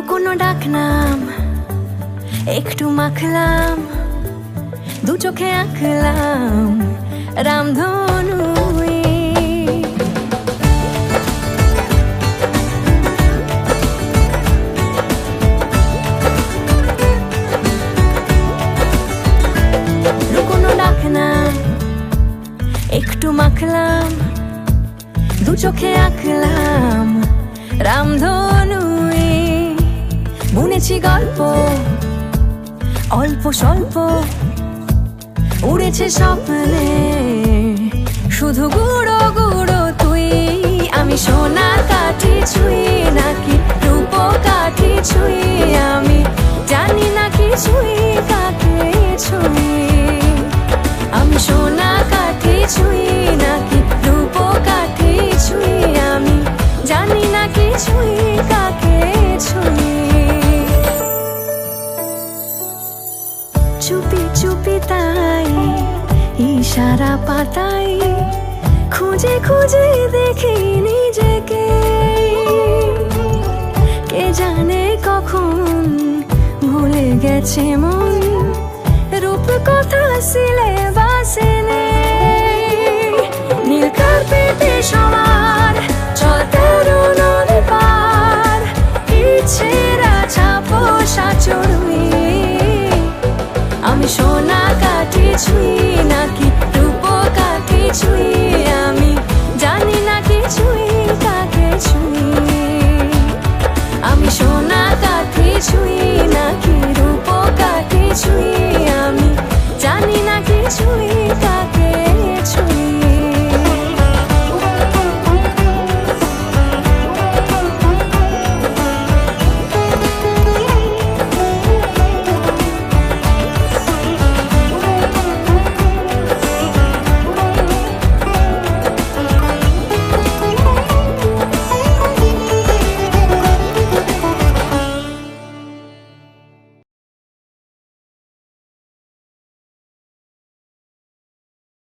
লুকোনো ডাকনাম একটু মাখলাম, দু চোখে আঁকলাম রামধনু। লুকোনো ডাকনাম একটু মাখলাম, দু চোখে আঁকলাম রামধনু। বুনেছি গল্প অল্প স্বল্প, উড়েছে স্বপ্নে শুধু গুঁড়ো গুঁড়ো তুই। আমি সোনা কাঠি ছুঁই নাকি রূপ কাঠি ছুঁই, আমি জানি না কিছুই কাকে ছুঁই। আমি সোনা কাঠি ছুঁই নাকি রূপ কাঠি ছুঁই, আমি জানি না কিছুই কাকে ছুঁই। চুপি চুপি তাই ইশারা পাতাই, খুঁজে খুঁজে দেখি নিজেকে। কে জানে কখন ভুলে গেছে মন, রূপ কথা সিলেবাসে নেই। নীল কার্পেটে সবার চল তেরো নদী পার, ইচ্ছেরা ছাপোষা চড়ুই। আমি সোনা কাঠি ছুঁই নাকি রূপ কাঠি ছুঁই, আমি জানি না কিছুই কাকে ছুঁই। আমি সোনা কাঠি ছুঁই নাকি রূপ কাঠি ছুঁই,